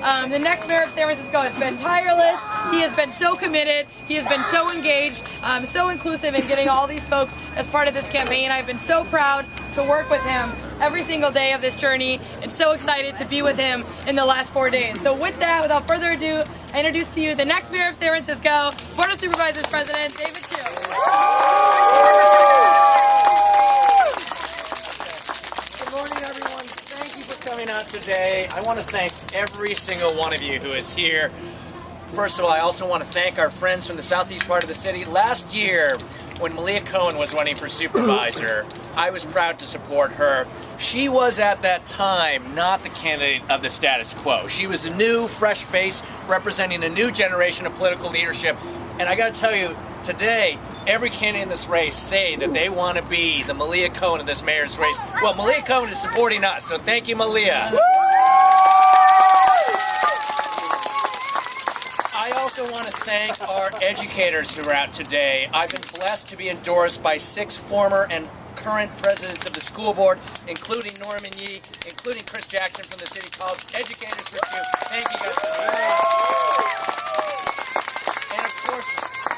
The next mayor of San Francisco has been tireless. He has been so committed. He has been so engaged, so inclusive in getting all these folks as part of this campaign. I've been so proud to work with him every single day of this journey and so excited to be with him in the last 4 days. So with that, without further ado, I introduce to you the next mayor of San Francisco, Board of Supervisors President David Chiu. Good morning, everyone. Thank you for coming out today. I want to thank every single one of you who is here. First of all, I also want to thank our friends from the southeast part of the city. Last year, when Malia Cohen was running for supervisor, I was proud to support her. She was at that time not the candidate of the status quo. She was a new, fresh face representing a new generation of political leadership. And I got to tell you, today, every candidate in this race say that they want to be the Malia Cohen of this mayor's race. Well, Malia Cohen is supporting us, so thank you, Malia. I also want to thank our educators who are out today. I've been blessed to be endorsed by 6 former and current presidents of the school board, including Norman Yee, including Chris Jackson from the City College. Educators for Chiu. Thank you guys for being here. And of course,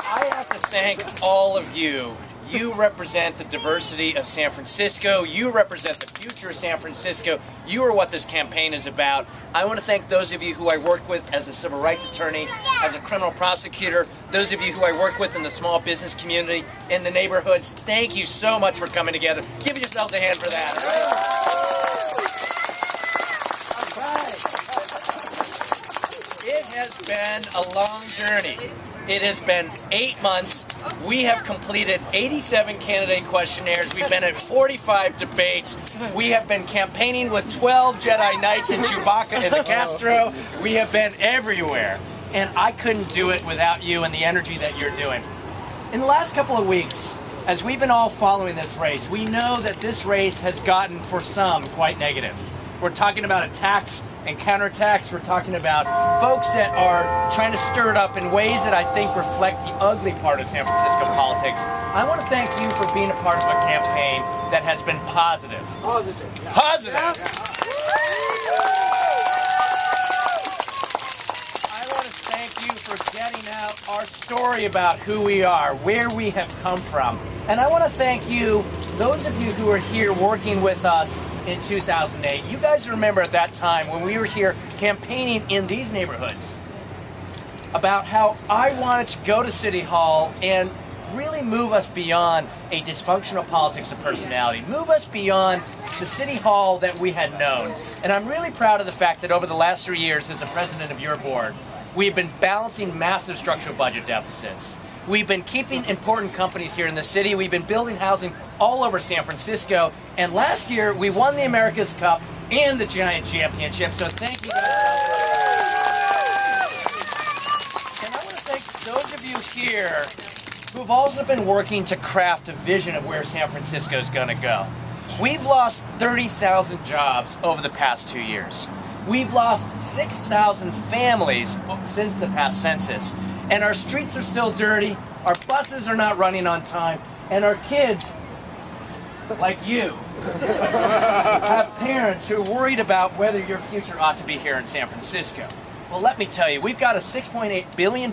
I have to thank all of you. You represent the diversity of San Francisco. You represent the future of San Francisco. You are what this campaign is about. I want to thank those of you who I worked with as a civil rights attorney, as a criminal prosecutor, those of you who I work with in the small business community, in the neighborhoods. Thank you so much for coming together. Give yourselves a hand for that. All right. It has been a long journey. It has been 8 months. We have completed 87 candidate questionnaires. We've been at 45 debates. We have been campaigning with 12 Jedi Knights and Chewbacca in the Castro. We have been everywhere. And I couldn't do it without you and the energy that you're doing. In the last couple of weeks, as we've been all following this race, we know that this race has gotten, for some, quite negative. We're talking about attacks and counterattacks. We're talking about folks that are trying to stir it up in ways that I think reflect the ugly part of San Francisco politics. I want to thank you for being a part of a campaign that has been positive. Positive. Yeah. Positive. Yeah. I want to thank you for getting out our story about who we are, where we have come from. And I want to thank you, those of you who are here working with us in 2008. You guys remember at that time when we were here campaigning in these neighborhoods about how I wanted to go to City Hall and really move us beyond a dysfunctional politics of personality, move us beyond the City Hall that we had known. And I'm really proud of the fact that over the last 3 years as the president of your board, we've been balancing massive structural budget deficits. We've been keeping important companies here in the city. We've been building housing all over San Francisco. And last year, we won the America's Cup and the Giant Championship. So thank you guys. And I want to thank those of you here who've also been working to craft a vision of where San Francisco is going to go. We've lost 30,000 jobs over the past 2 years. We've lost 6,000 families since the past census. And our streets are still dirty, our buses are not running on time, and our kids, like you, have parents who are worried about whether your future ought to be here in San Francisco. Well, let me tell you, we've got a $6.8 billion,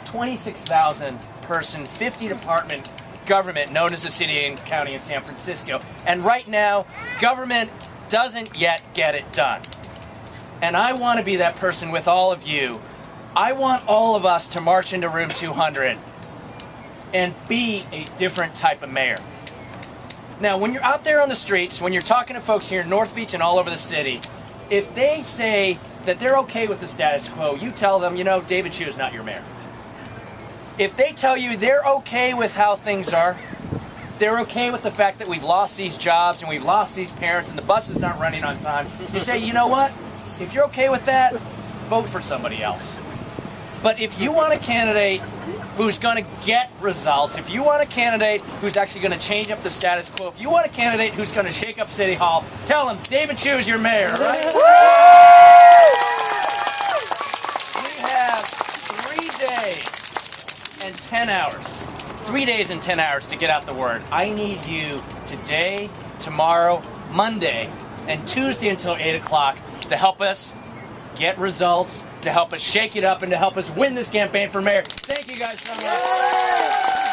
26,000 person, 50 department government known as the City and County of San Francisco. And right now, government doesn't yet get it done. And I want to be that person with all of you. I want all of us to march into room 200 and be a different type of mayor. Now, when you're out there on the streets, when you're talking to folks here in North Beach and all over the city, if they say that they're okay with the status quo, you tell them, you know, David Chiu is not your mayor. If they tell you they're okay with how things are, they're okay with the fact that we've lost these jobs and we've lost these parents and the buses aren't running on time, you say, you know what? If you're okay with that, vote for somebody else. But if you want a candidate who's going to get results, if you want a candidate who's actually going to change up the status quo, if you want a candidate who's going to shake up City Hall, tell them David Chiu is your mayor, right? We have 3 days and 10 hours. 3 days and 10 hours to get out the word. I need you today, tomorrow, Monday, and Tuesday until 8 o'clock to help us get results, to help us shake it up, and to help us win this campaign for mayor. Thank you guys so much.